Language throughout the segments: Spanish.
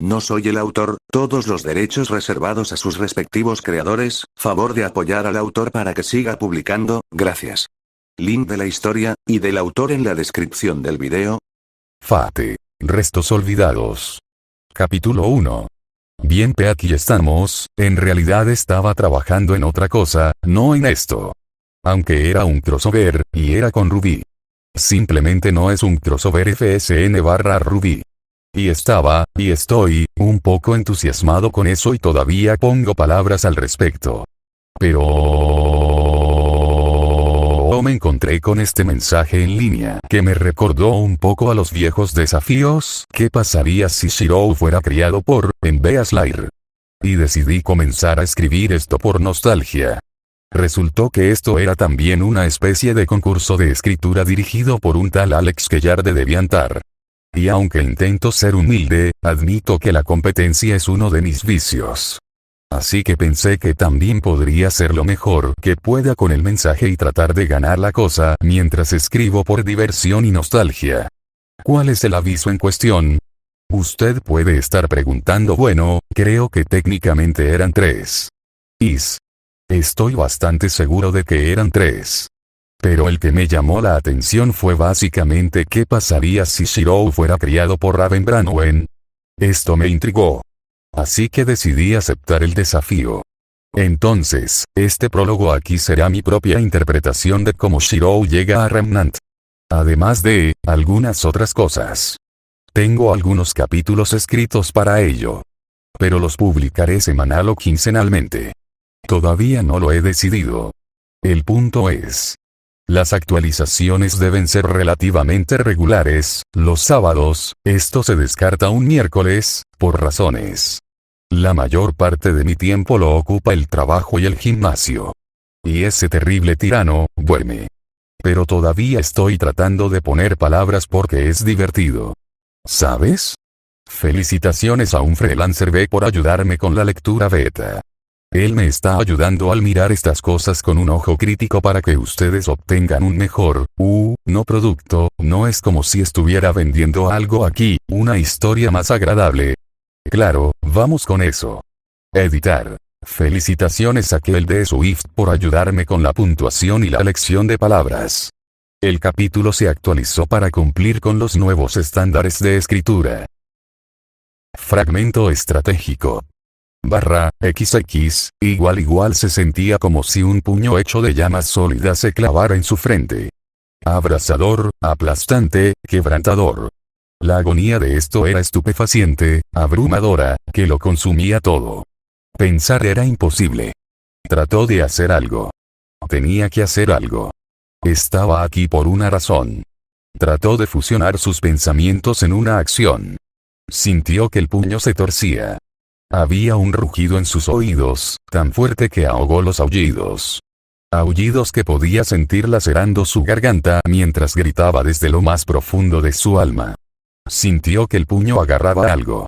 No soy el autor, todos los derechos reservados a sus respectivos creadores, favor de apoyar al autor para que siga publicando, gracias. Link de la historia, y del autor en la descripción del video. Fate. Restos olvidados. Capítulo 1. Bien, aquí estamos, en realidad estaba trabajando en otra cosa, no en esto. Aunque era un crossover, y era con Ruby. Simplemente no es un crossover FSN/Ruby. Y estoy, un poco entusiasmado con eso y todavía pongo palabras al respecto. Pero me encontré con este mensaje en línea que me recordó un poco a los viejos desafíos. ¿Qué pasaría si Shirou fuera criado por Envea Slayer? Y decidí comenzar a escribir esto por nostalgia. Resultó que esto era también una especie de concurso de escritura dirigido por un tal Alex Kellar de DeviantArt. Y aunque intento ser humilde, admito que la competencia es uno de mis vicios. Así que pensé que también podría ser lo mejor que pueda con el mensaje y tratar de ganar la cosa mientras escribo por diversión y nostalgia. ¿Cuál es el aviso en cuestión? Usted puede estar preguntando, bueno, creo que técnicamente eran 3. Estoy bastante seguro de que eran 3. Pero el que me llamó la atención fue básicamente qué pasaría si Shirou fuera criado por Raven Branwen. Esto me intrigó. Así que decidí aceptar el desafío. Entonces, este prólogo aquí será mi propia interpretación de cómo Shirou llega a Remnant. Además de, algunas otras cosas. Tengo algunos capítulos escritos para ello. Pero los publicaré semanal o quincenalmente. Todavía no lo he decidido. El punto es: las actualizaciones deben ser relativamente regulares, los sábados, esto se descarta un miércoles, por razones. La mayor parte de mi tiempo lo ocupa el trabajo y el gimnasio. Y ese terrible tirano, duerme. Pero todavía estoy tratando de poner palabras porque es divertido. ¿Sabes? Felicitaciones a un freelancer B por ayudarme con la lectura beta. Él me está ayudando al mirar estas cosas con un ojo crítico para que ustedes obtengan un mejor, no producto, no es como si estuviera vendiendo algo aquí, una historia más agradable. Claro, vamos con eso. Editar. Felicitaciones a Kel de Swift por ayudarme con la puntuación y la elección de palabras. El capítulo se actualizó para cumplir con los nuevos estándares de escritura. Fragmento estratégico. XX, igual se sentía como si un puño hecho de llamas sólidas se clavara en su frente. Abrasador, aplastante, quebrantador. La agonía de esto era estupefaciente, abrumadora, que lo consumía todo. Pensar era imposible. Trató de hacer algo. Tenía que hacer algo. Estaba aquí por una razón. Trató de fusionar sus pensamientos en una acción. Sintió que el puño se torcía. Había un rugido en sus oídos, tan fuerte que ahogó los aullidos. Aullidos que podía sentir lacerando su garganta mientras gritaba desde lo más profundo de su alma. Sintió que el puño agarraba algo.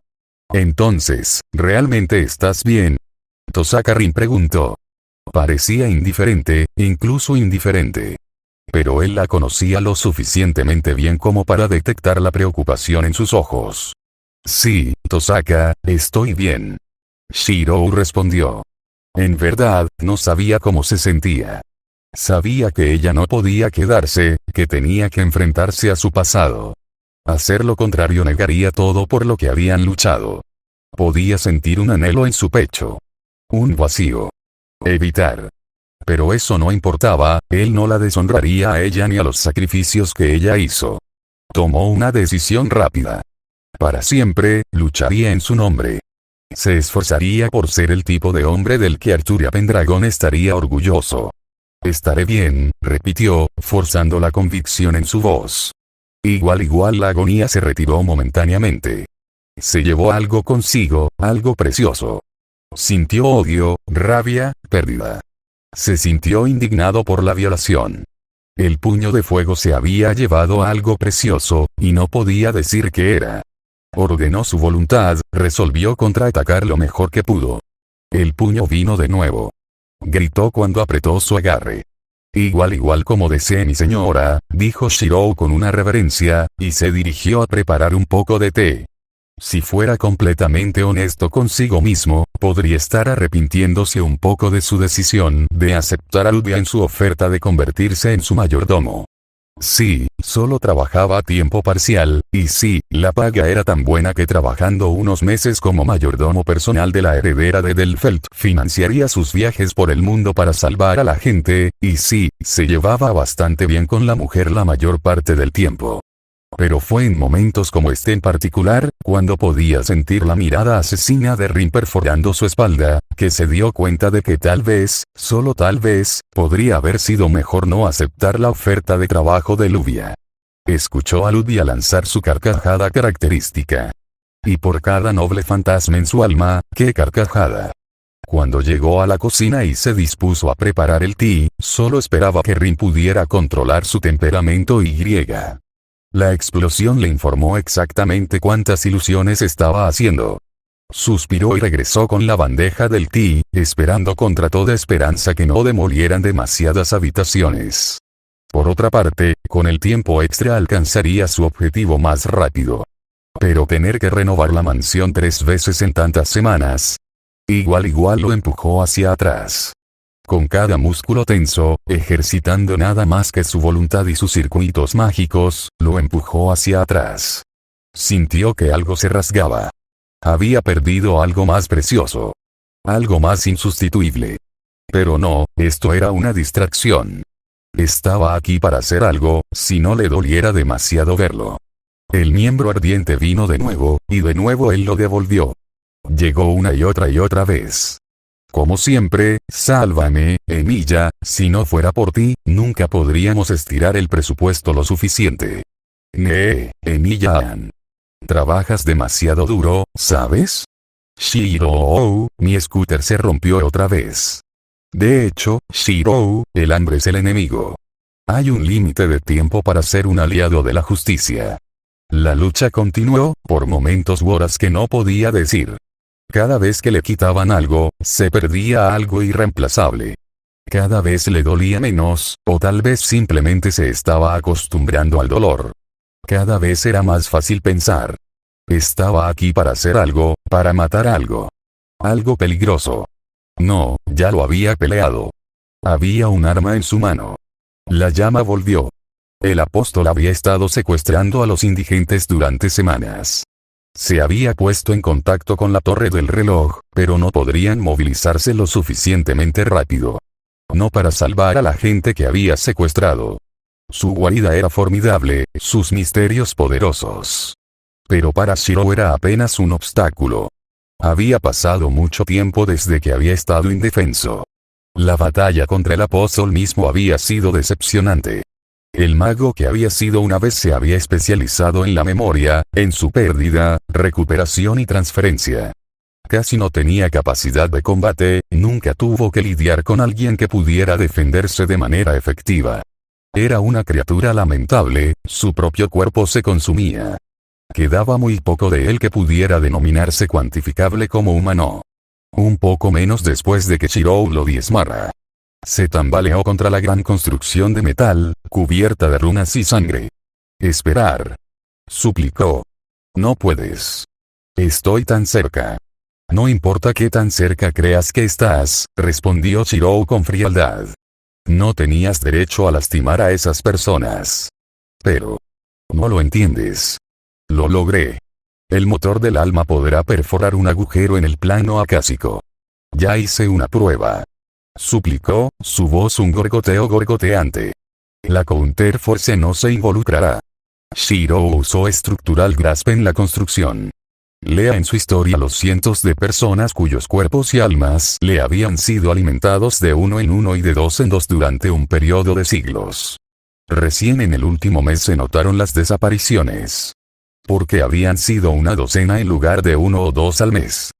Entonces, ¿realmente estás bien? Tosaka Rin preguntó. Parecía indiferente, incluso indiferente. Pero él la conocía lo suficientemente bien como para detectar la preocupación en sus ojos. Sí, Tosaka, estoy bien. Shirou respondió. En verdad, no sabía cómo se sentía. Sabía que ella no podía quedarse, que tenía que enfrentarse a su pasado. Hacer lo contrario negaría todo por lo que habían luchado. Podía sentir un anhelo en su pecho. Un vacío. Evitar. Pero eso no importaba, él no la deshonraría a ella ni a los sacrificios que ella hizo. Tomó una decisión rápida. Para siempre, lucharía en su nombre. Se esforzaría por ser el tipo de hombre del que Arthur Pendragon estaría orgulloso. Estaré bien, repitió, forzando la convicción en su voz. Igual la agonía se retiró momentáneamente. Se llevó algo consigo, algo precioso. Sintió odio, rabia, pérdida. Se sintió indignado por la violación. El puño de fuego se había llevado algo precioso, y no podía decir qué era. Ordenó su voluntad, resolvió contraatacar lo mejor que pudo. El puño vino de nuevo. Gritó cuando apretó su agarre. Igual como desee mi señora, dijo Shirou con una reverencia, y se dirigió a preparar un poco de té. Si fuera completamente honesto consigo mismo, podría estar arrepintiéndose un poco de su decisión de aceptar a Lubia en su oferta de convertirse en su mayordomo. Sí, solo trabajaba a tiempo parcial, y sí, la paga era tan buena que trabajando unos meses como mayordomo personal de la heredera de Delfeld financiaría sus viajes por el mundo para salvar a la gente, y sí, se llevaba bastante bien con la mujer la mayor parte del tiempo. Pero fue en momentos como este en particular, cuando podía sentir la mirada asesina de Rim perforando su espalda, que se dio cuenta de que tal vez, solo tal vez, podría haber sido mejor no aceptar la oferta de trabajo de Lubia. Escuchó a Lubia lanzar su carcajada característica. Y por cada noble fantasma en su alma, ¡qué carcajada! Cuando llegó a la cocina y se dispuso a preparar el té, solo esperaba que Rim pudiera controlar su temperamento y. La explosión le informó exactamente cuántas ilusiones estaba haciendo. Suspiró y regresó con la bandeja del té, esperando contra toda esperanza que no demolieran demasiadas habitaciones. Por otra parte, con el tiempo extra alcanzaría su objetivo más rápido. Pero tener que renovar la mansión 3 veces en tantas semanas. Igual lo empujó hacia atrás. Con cada músculo tenso, ejercitando nada más que su voluntad y sus circuitos mágicos, lo empujó hacia atrás. Sintió que algo se rasgaba. Había perdido algo más precioso. Algo más insustituible. Pero no, esto era una distracción. Estaba aquí para hacer algo, si no le doliera demasiado verlo. El miembro ardiente vino de nuevo, y de nuevo él lo devolvió. Llegó una y otra vez. Como siempre, sálvame, Emilia, si no fuera por ti, nunca podríamos estirar el presupuesto lo suficiente. Emilia Ann. Trabajas demasiado duro, ¿sabes? Shiro, mi scooter se rompió otra vez. De hecho, Shiro, el hambre es el enemigo. Hay un límite de tiempo para ser un aliado de la justicia. La lucha continuó, por momentos u horas que no podía decir. Cada vez que le quitaban algo, se perdía algo irreemplazable. Cada vez le dolía menos, o tal vez simplemente se estaba acostumbrando al dolor. Cada vez era más fácil pensar. Estaba aquí para hacer algo, para matar algo. Algo peligroso. No, ya lo había peleado. Había un arma en su mano. La llama volvió. El apóstol había estado secuestrando a los indigentes durante semanas. Se había puesto en contacto con la torre del reloj, pero no podrían movilizarse lo suficientemente rápido. No para salvar a la gente que había secuestrado. Su guarida era formidable, sus misterios poderosos. Pero para Shiro era apenas un obstáculo. Había pasado mucho tiempo desde que había estado indefenso. La batalla contra el apóstol mismo había sido decepcionante. El mago que había sido una vez se había especializado en la memoria, en su pérdida, recuperación y transferencia. Casi no tenía capacidad de combate, nunca tuvo que lidiar con alguien que pudiera defenderse de manera efectiva. Era una criatura lamentable, su propio cuerpo se consumía. Quedaba muy poco de él que pudiera denominarse cuantificable como humano. Un poco menos después de que Shiro lo diezmara. Se tambaleó contra la gran construcción de metal, cubierta de runas y sangre. Esperar. Suplicó. No puedes. Estoy tan cerca. No importa qué tan cerca creas que estás, respondió Shiro con frialdad. No tenías derecho a lastimar a esas personas. Pero. No lo entiendes. Lo logré. El motor del alma podrá perforar un agujero en el plano acásico. Ya hice una prueba. Suplicó, su voz un gorgoteo gorgoteante. La Counterforce no se involucrará. Shiro usó Structural Grasp en la construcción. Lea en su historia los cientos de personas cuyos cuerpos y almas le habían sido alimentados de uno en uno y de dos en dos durante un periodo de siglos. Recién en el último mes se notaron las desapariciones. Porque habían sido una docena en lugar de 1 o 2 al mes.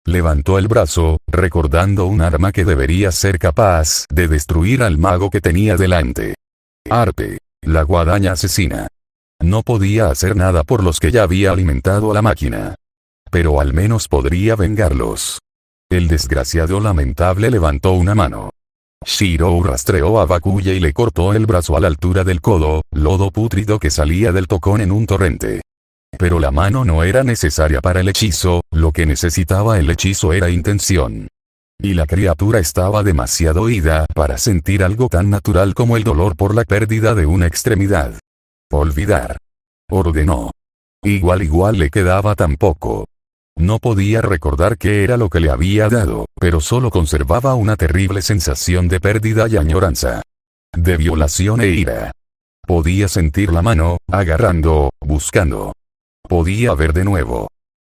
Levantó el brazo, recordando un arma que debería ser capaz de destruir al mago que tenía delante. Arpe, la guadaña asesina. No podía hacer nada por los que ya había alimentado a la máquina. Pero al menos podría vengarlos. El desgraciado lamentable levantó una mano. Shiro rastreó a Bakuya y le cortó el brazo a la altura del codo, lodo pútrido que salía del tocón en un torrente. Pero la mano no era necesaria para el hechizo, lo que necesitaba el hechizo era intención. Y la criatura estaba demasiado ida para sentir algo tan natural como el dolor por la pérdida de una extremidad. Olvidar. Ordenó. Igual le quedaba tan poco. No podía recordar qué era lo que le había dado, pero solo conservaba una terrible sensación de pérdida y añoranza. De violación e ira. Podía sentir la mano, agarrando, buscando. Podía ver de nuevo.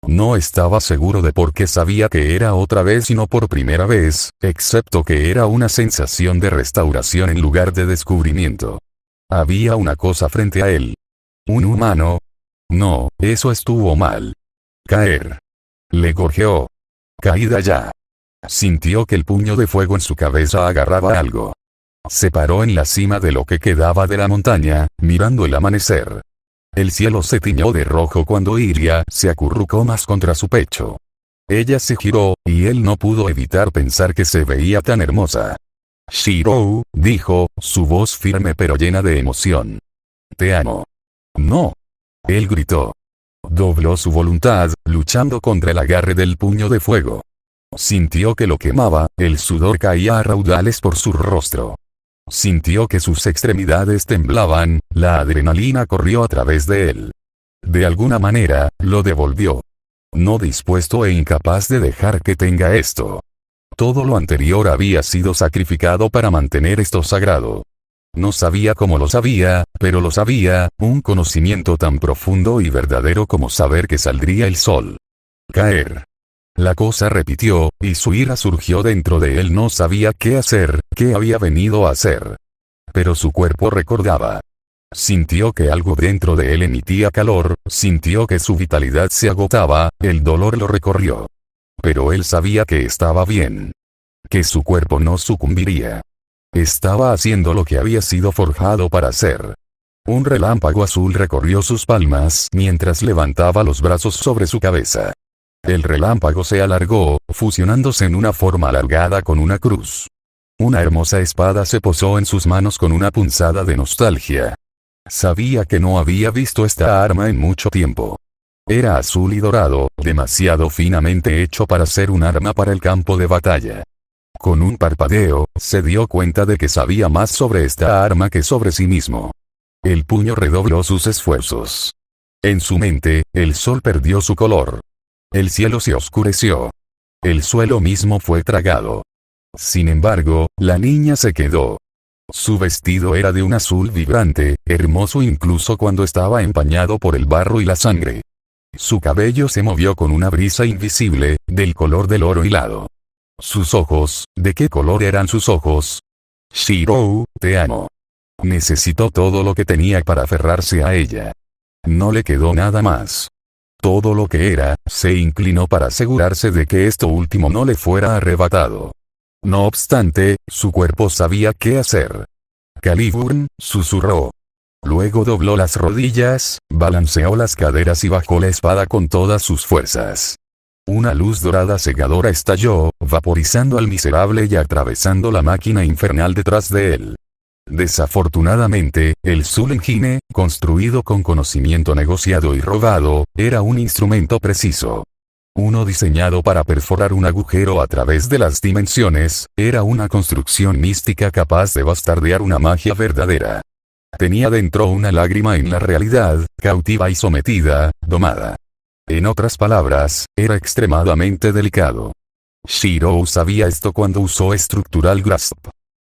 No estaba seguro de por qué sabía que era otra vez y no por primera vez, excepto que era una sensación de restauración en lugar de descubrimiento. Había una cosa frente a él. ¿Un humano? No, eso estuvo mal. Caer. Le gorjeó. Caída ya. Sintió que el puño de fuego en su cabeza agarraba algo. Se paró en la cima de lo que quedaba de la montaña, mirando el amanecer. El cielo se tiñó de rojo cuando Iria se acurrucó más contra su pecho. Ella se giró, y él no pudo evitar pensar que se veía tan hermosa. Shirou, dijo, su voz firme pero llena de emoción. Te amo. No. Él gritó. Dobló su voluntad, luchando contra el agarre del puño de fuego. Sintió que lo quemaba, el sudor caía a raudales por su rostro. Sintió que sus extremidades temblaban, la adrenalina corrió a través de él. De alguna manera, lo devolvió. No dispuesto e incapaz de dejar que tenga esto. Todo lo anterior había sido sacrificado para mantener esto sagrado. No sabía cómo lo sabía, pero lo sabía, un conocimiento tan profundo y verdadero como saber que saldría el sol. Caer. La cosa repitió, y su ira surgió dentro de él. No sabía qué hacer, qué había venido a hacer. Pero su cuerpo recordaba. Sintió que algo dentro de él emitía calor, sintió que su vitalidad se agotaba, el dolor lo recorrió. Pero él sabía que estaba bien. Que su cuerpo no sucumbiría. Estaba haciendo lo que había sido forjado para hacer. Un relámpago azul recorrió sus palmas mientras levantaba los brazos sobre su cabeza. El relámpago se alargó, fusionándose en una forma alargada con una cruz. Una hermosa espada se posó en sus manos con una punzada de nostalgia. Sabía que no había visto esta arma en mucho tiempo. Era azul y dorado, demasiado finamente hecho para ser un arma para el campo de batalla. Con un parpadeo, se dio cuenta de que sabía más sobre esta arma que sobre sí mismo. El puño redobló sus esfuerzos. En su mente, el sol perdió su color. El cielo se oscureció. El suelo mismo fue tragado. Sin embargo, la niña se quedó. Su vestido era de un azul vibrante, hermoso incluso cuando estaba empañado por el barro y la sangre. Su cabello se movió con una brisa invisible, del color del oro hilado. Sus ojos, ¿de qué color eran sus ojos? Shirou, te amo. Necesitó todo lo que tenía para aferrarse a ella. No le quedó nada más. Todo lo que era, se inclinó para asegurarse de que esto último no le fuera arrebatado. No obstante, su cuerpo sabía qué hacer. Caliburn, susurró. Luego dobló las rodillas, balanceó las caderas y bajó la espada con todas sus fuerzas. Una luz dorada cegadora estalló, vaporizando al miserable y atravesando la máquina infernal detrás de él. Desafortunadamente, el Zulengine, construido con conocimiento negociado y robado, era un instrumento preciso. Uno diseñado para perforar un agujero a través de las dimensiones, era una construcción mística capaz de bastardear una magia verdadera. Tenía dentro una lágrima en la realidad, cautiva y sometida, domada. En otras palabras, era extremadamente delicado. Shirou sabía esto cuando usó Structural Grasp.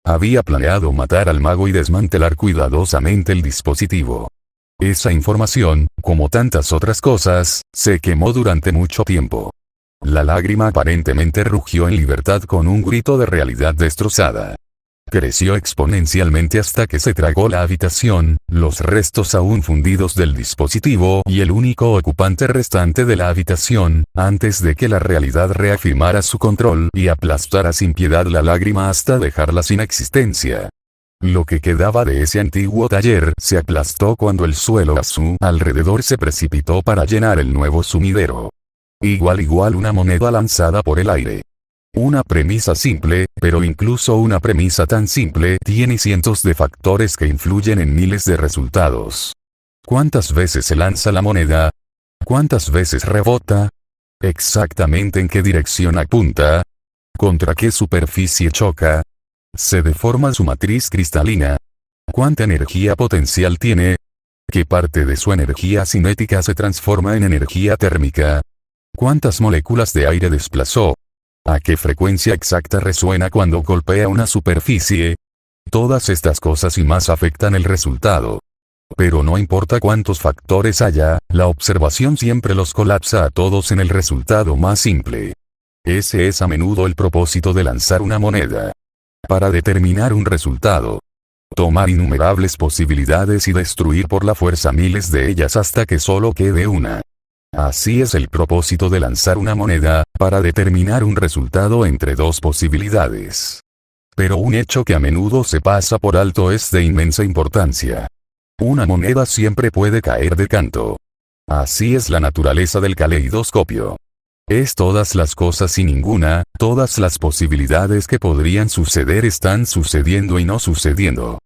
Había planeado matar al mago y desmantelar cuidadosamente el dispositivo. Esa información, como tantas otras cosas, se quemó durante mucho tiempo. La lágrima aparentemente rugió en libertad con un grito de realidad destrozada. Creció exponencialmente hasta que se tragó la habitación, los restos aún fundidos del dispositivo y el único ocupante restante de la habitación, antes de que la realidad reafirmara su control y aplastara sin piedad la lágrima hasta dejarla sin existencia. Lo que quedaba de ese antiguo taller se aplastó cuando el suelo a su alrededor se precipitó para llenar el nuevo sumidero. Igual una moneda lanzada por el aire. Una premisa simple, pero incluso una premisa tan simple tiene cientos de factores que influyen en miles de resultados. ¿Cuántas veces se lanza la moneda? ¿Cuántas veces rebota? ¿Exactamente en qué dirección apunta? ¿Contra qué superficie choca? ¿Se deforma su matriz cristalina? ¿Cuánta energía potencial tiene? ¿Qué parte de su energía cinética se transforma en energía térmica? ¿Cuántas moléculas de aire desplazó? ¿A qué frecuencia exacta resuena cuando golpea una superficie? Todas estas cosas y más afectan el resultado. Pero no importa cuántos factores haya, la observación siempre los colapsa a todos en el resultado más simple. Ese es a menudo el propósito de lanzar una moneda. Para determinar un resultado. Tomar innumerables posibilidades y destruir por la fuerza miles de ellas hasta que solo quede una. Así es el propósito de lanzar una moneda, para determinar un resultado entre dos posibilidades. Pero un hecho que a menudo se pasa por alto es de inmensa importancia. Una moneda siempre puede caer de canto. Así es la naturaleza del caleidoscopio. Es todas las cosas y ninguna, todas las posibilidades que podrían suceder están sucediendo y no sucediendo.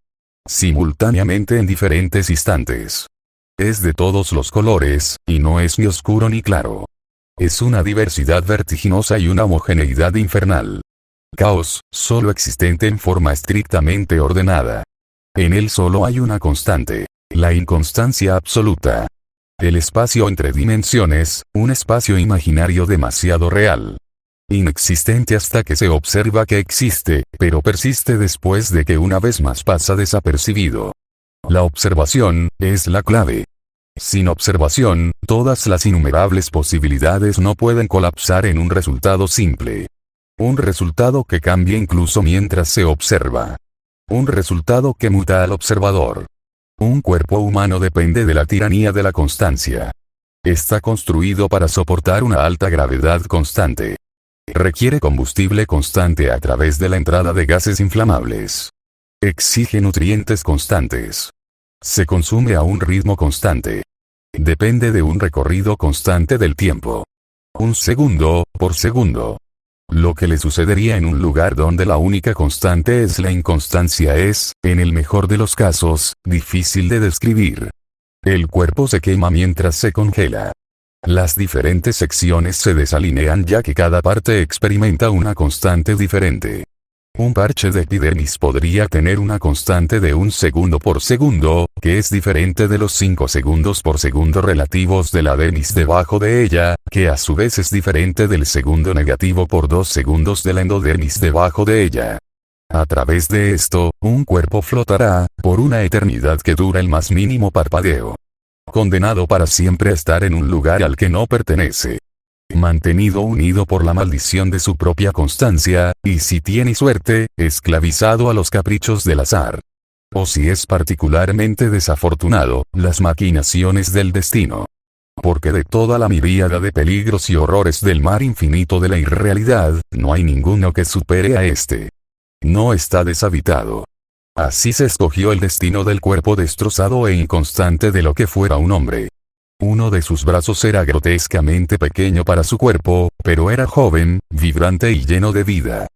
Simultáneamente en diferentes instantes. Es de todos los colores, y no es ni oscuro ni claro. Es una diversidad vertiginosa y una homogeneidad infernal. Caos, solo existente en forma estrictamente ordenada. En él solo hay una constante. La inconstancia absoluta. El espacio entre dimensiones, un espacio imaginario demasiado real. Inexistente hasta que se observa que existe, pero persiste después de que una vez más pasa desapercibido. La observación, es la clave. Sin observación, todas las innumerables posibilidades no pueden colapsar en un resultado simple. Un resultado que cambia incluso mientras se observa. Un resultado que muta al observador. Un cuerpo humano depende de la tiranía de la constancia. Está construido para soportar una alta gravedad constante. Requiere combustible constante a través de la entrada de gases inflamables. Exige nutrientes constantes. Se consume a un ritmo constante. Depende de un recorrido constante del tiempo. Un segundo, por segundo. Lo que le sucedería en un lugar donde la única constante es la inconstancia es, en el mejor de los casos, difícil de describir. El cuerpo se quema mientras se congela. Las diferentes secciones se desalinean ya que cada parte experimenta una constante diferente. Un parche de epidermis podría tener una constante de 1 segundo por segundo, que es diferente de los 5 segundos por segundo relativos de la dermis debajo de ella, que a su vez es diferente del segundo negativo por 2 segundos de la endodermis debajo de ella. A través de esto, un cuerpo flotará, por una eternidad que dura el más mínimo parpadeo. Condenado para siempre a estar en un lugar al que no pertenece. Mantenido unido por la maldición de su propia constancia, y si tiene suerte, esclavizado a los caprichos del azar. O si es particularmente desafortunado, las maquinaciones del destino. Porque de toda la miríada de peligros y horrores del mar infinito de la irrealidad, no hay ninguno que supere a este. No está deshabitado. Así se escogió el destino del cuerpo destrozado e inconstante de lo que fuera un hombre. Uno de sus brazos era grotescamente pequeño para su cuerpo, pero era joven, vibrante y lleno de vida.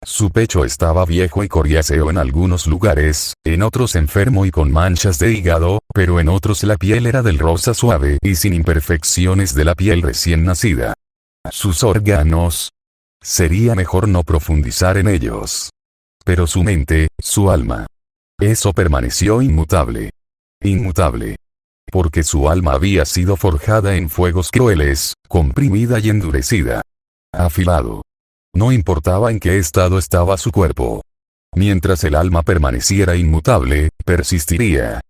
Su pecho estaba viejo y coriáceo en algunos lugares, en otros enfermo y con manchas de hígado, pero en otros la piel era del rosa suave y sin imperfecciones de la piel recién nacida. Sus órganos. Sería mejor no profundizar en ellos. Pero su mente, su alma. Eso permaneció inmutable. Inmutable. Porque su alma había sido forjada en fuegos crueles, comprimida y endurecida. Afilado. No importaba en qué estado estaba su cuerpo. Mientras el alma permaneciera inmutable, persistiría.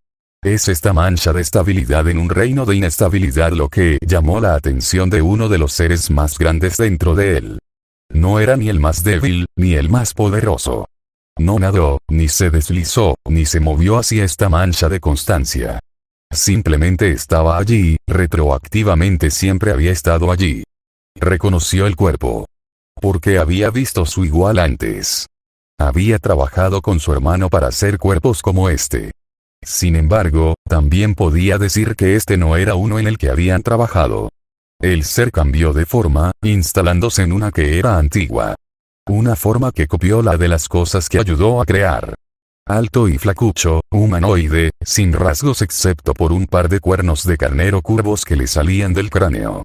Es esta mancha de estabilidad en un reino de inestabilidad lo que llamó la atención de uno de los seres más grandes dentro de él. No era ni el más débil, ni el más poderoso. No nadó, ni se deslizó, ni se movió hacia esta mancha de constancia. Simplemente estaba allí, retroactivamente siempre había estado allí. Reconoció el cuerpo. Porque había visto su igual antes. Había trabajado con su hermano para hacer cuerpos como este. Sin embargo, también podía decir que este no era uno en el que habían trabajado. El ser cambió de forma, instalándose en una que era antigua. Una forma que copió la de las cosas que ayudó a crear. alto y flacucho, humanoide, sin rasgos excepto por un par de cuernos de carnero curvos que le salían del cráneo.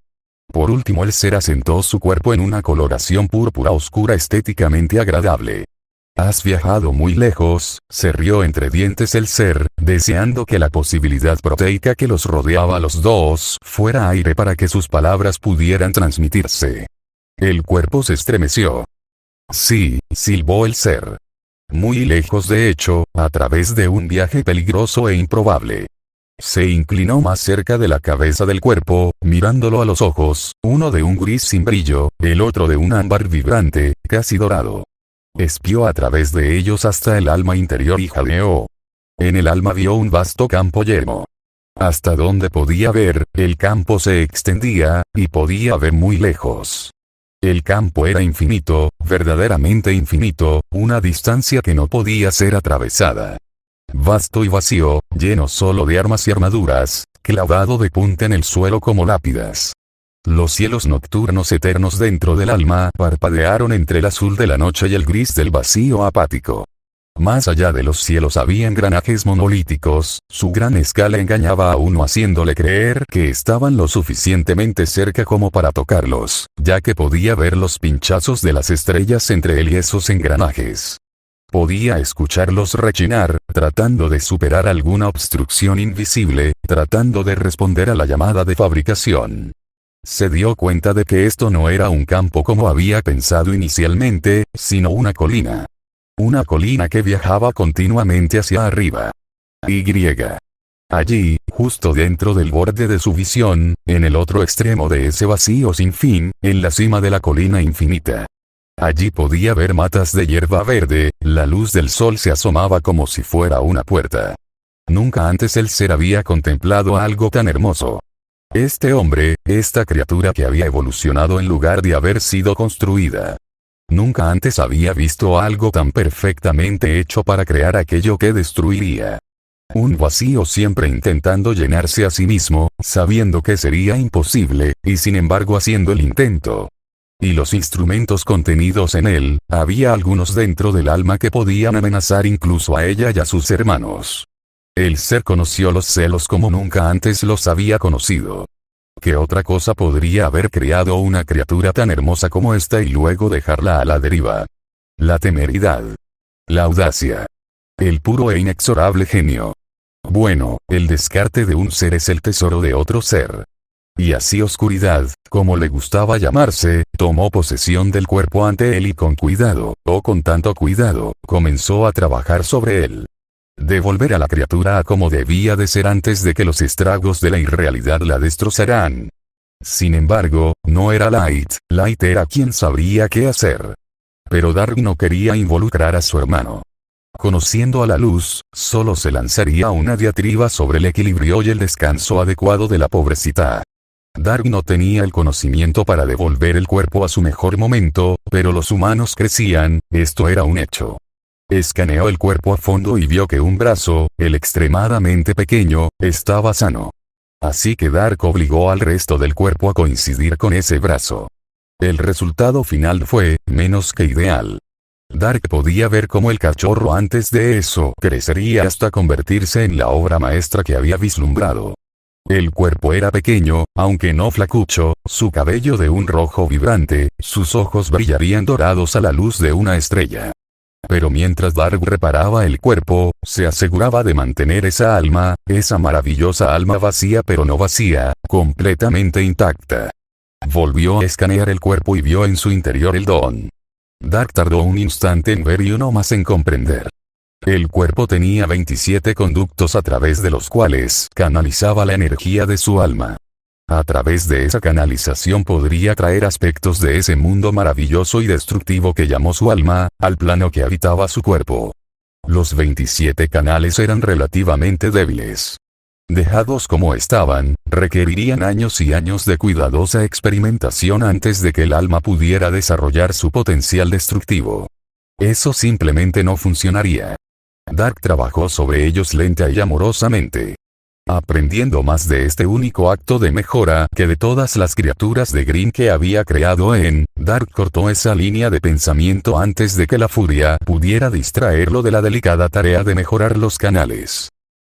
Por último el ser asentó su cuerpo en una coloración púrpura oscura estéticamente agradable. «Has viajado muy lejos», se rió entre dientes el ser, deseando que la posibilidad proteica que los rodeaba a los dos fuera aire para que sus palabras pudieran transmitirse. El cuerpo se estremeció. «Sí», silbó el ser. «Muy lejos de hecho, a través de un viaje peligroso e improbable». Se inclinó más cerca de la cabeza del cuerpo, mirándolo a los ojos, uno de un gris sin brillo, el otro de un ámbar vibrante, casi dorado. Espió a través de ellos hasta el alma interior y jadeó. En el alma vio un vasto campo yermo. Hasta donde podía ver, el campo se extendía, y podía ver muy lejos. El campo era infinito, verdaderamente infinito, una distancia que no podía ser atravesada. Vasto y vacío, lleno solo de armas y armaduras, clavado de punta en el suelo como lápidas. Los cielos nocturnos eternos dentro del alma parpadearon entre el azul de la noche y el gris del vacío apático. Más allá de los cielos había engranajes monolíticos, su gran escala engañaba a uno haciéndole creer que estaban lo suficientemente cerca como para tocarlos, ya que podía ver los pinchazos de las estrellas entre él y esos engranajes. Podía escucharlos rechinar, tratando de superar alguna obstrucción invisible, tratando de responder a la llamada de fabricación. Se dio cuenta de que esto no era un campo como había pensado inicialmente, sino una colina. Una colina que viajaba continuamente hacia arriba. Allí, justo dentro del borde de su visión, en el otro extremo de ese vacío sin fin, en la cima de la colina infinita. Allí podía ver matas de hierba verde, la luz del sol se asomaba como si fuera una puerta. Nunca antes el ser había contemplado algo tan hermoso. Este hombre, esta criatura que había evolucionado en lugar de haber sido construida. Nunca antes había visto algo tan perfectamente hecho para crear aquello que destruiría. Un vacío siempre intentando llenarse a sí mismo, sabiendo que sería imposible, y sin embargo haciendo el intento. Y los instrumentos contenidos en él, había algunos dentro del alma que podían amenazar incluso a ella y a sus hermanos. El ser conoció los celos como nunca antes los había conocido. ¿Qué otra cosa podría haber creado una criatura tan hermosa como esta y luego dejarla a la deriva? La temeridad. La audacia. El puro e inexorable genio. Bueno, el descarte de un ser es el tesoro de otro ser. Y así oscuridad, como le gustaba llamarse, tomó posesión del cuerpo ante él y con cuidado, o con tanto cuidado, comenzó a trabajar sobre él. Devolver a la criatura a como debía de ser antes de que los estragos de la irrealidad la destrozaran. Sin embargo, no era Light era quien sabría qué hacer. Pero Dark no quería involucrar a su hermano. Conociendo a la luz, solo se lanzaría una diatriba sobre el equilibrio y el descanso adecuado de la pobrecita. Dark no tenía el conocimiento para devolver el cuerpo a su mejor momento, pero los humanos crecían, esto era un hecho. Escaneó el cuerpo a fondo y vio que un brazo, el extremadamente pequeño, estaba sano. Así que Dark obligó al resto del cuerpo a coincidir con ese brazo. El resultado final fue, menos que ideal. Dark podía ver cómo el cachorro antes de eso crecería hasta convertirse en la obra maestra que había vislumbrado. El cuerpo era pequeño, aunque no flacucho, su cabello de un rojo vibrante, sus ojos brillarían dorados a la luz de una estrella. Pero mientras Dark reparaba el cuerpo, se aseguraba de mantener esa alma, esa maravillosa alma vacía pero no vacía, completamente intacta. Volvió a escanear el cuerpo y vio en su interior el don. Dark tardó un instante en ver y uno más en comprender. El cuerpo tenía 27 conductos a través de los cuales canalizaba la energía de su alma. A través de esa canalización podría traer aspectos de ese mundo maravilloso y destructivo que llamó su alma, al plano que habitaba su cuerpo. Los 27 canales eran relativamente débiles. Dejados como estaban, requerirían años y años de cuidadosa experimentación antes de que el alma pudiera desarrollar su potencial destructivo. Eso simplemente no funcionaría. Dark trabajó sobre ellos lenta y amorosamente. Aprendiendo más de este único acto de mejora que de todas las criaturas de Green que había creado Dark cortó esa línea de pensamiento antes de que la furia pudiera distraerlo de la delicada tarea de mejorar los canales.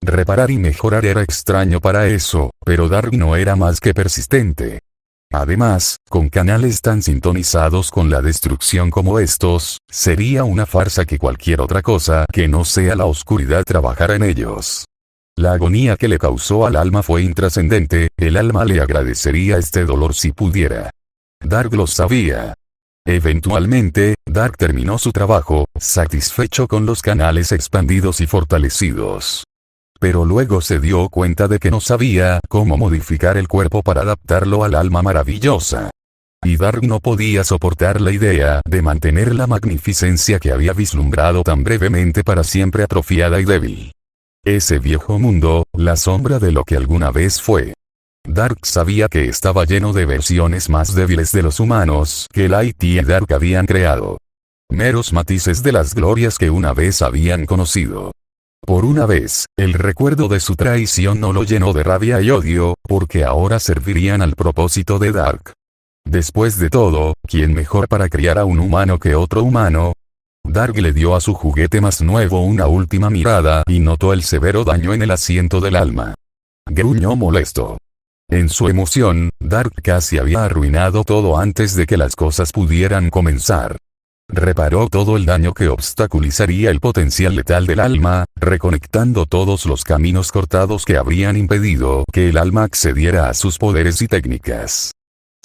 Reparar y mejorar era extraño para eso, pero Dark no era más que persistente. Además, con canales tan sintonizados con la destrucción como estos, sería una farsa que cualquier otra cosa que no sea la oscuridad trabajara en ellos. La agonía que le causó al alma fue intrascendente, el alma le agradecería este dolor si pudiera. Dark lo sabía. Eventualmente, Dark terminó su trabajo, satisfecho con los canales expandidos y fortalecidos. Pero luego se dio cuenta de que no sabía cómo modificar el cuerpo para adaptarlo al alma maravillosa. Y Dark no podía soportar la idea de mantener la magnificencia que había vislumbrado tan brevemente para siempre atrofiada y débil. Ese viejo mundo, la sombra de lo que alguna vez fue. Dark sabía que estaba lleno de versiones más débiles de los humanos que Light y Dark habían creado. Meros matices de las glorias que una vez habían conocido. Por una vez, el recuerdo de su traición no lo llenó de rabia y odio, porque ahora servirían al propósito de Dark. Después de todo, ¿quién mejor para criar a un humano que otro humano? Dark le dio a su juguete más nuevo una última mirada y notó el severo daño en el asiento del alma. Gruñó molesto. En su emoción, Dark casi había arruinado todo antes de que las cosas pudieran comenzar. Reparó todo el daño que obstaculizaría el potencial letal del alma, reconectando todos los caminos cortados que habrían impedido que el alma accediera a sus poderes y técnicas.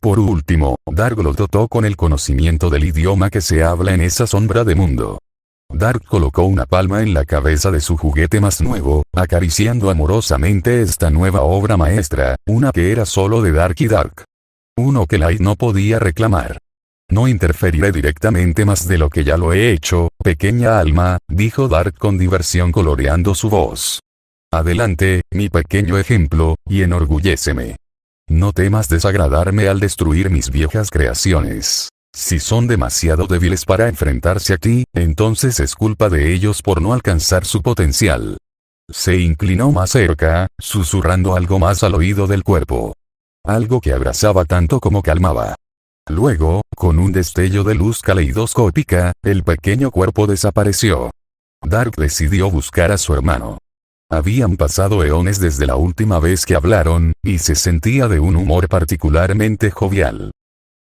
Por último, Dark lo dotó con el conocimiento del idioma que se habla en esa sombra de mundo. Dark colocó una palma en la cabeza de su juguete más nuevo, acariciando amorosamente esta nueva obra maestra, una que era solo de Dark y Dark. Uno que Light no podía reclamar. No interferiré directamente más de lo que ya lo he hecho, pequeña alma, dijo Dark con diversión coloreando su voz. Adelante, mi pequeño ejemplo, y enorgulléceme. No temas desagradarme al destruir mis viejas creaciones. Si son demasiado débiles para enfrentarse a ti, entonces es culpa de ellos por no alcanzar su potencial. Se inclinó más cerca, susurrando algo más al oído del cuerpo. Algo que abrazaba tanto como calmaba. Luego, con un destello de luz caleidoscópica, el pequeño cuerpo desapareció. Dark decidió buscar a su hermano. Habían pasado eones desde la última vez que hablaron, y se sentía de un humor particularmente jovial.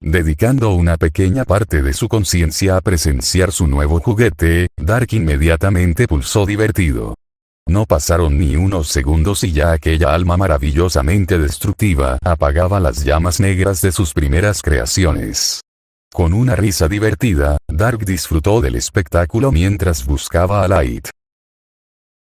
Dedicando una pequeña parte de su conciencia a presenciar su nuevo juguete, Dark inmediatamente pulsó divertido. No pasaron ni unos segundos y ya aquella alma maravillosamente destructiva apagaba las llamas negras de sus primeras creaciones. Con una risa divertida, Dark disfrutó del espectáculo mientras buscaba a Light.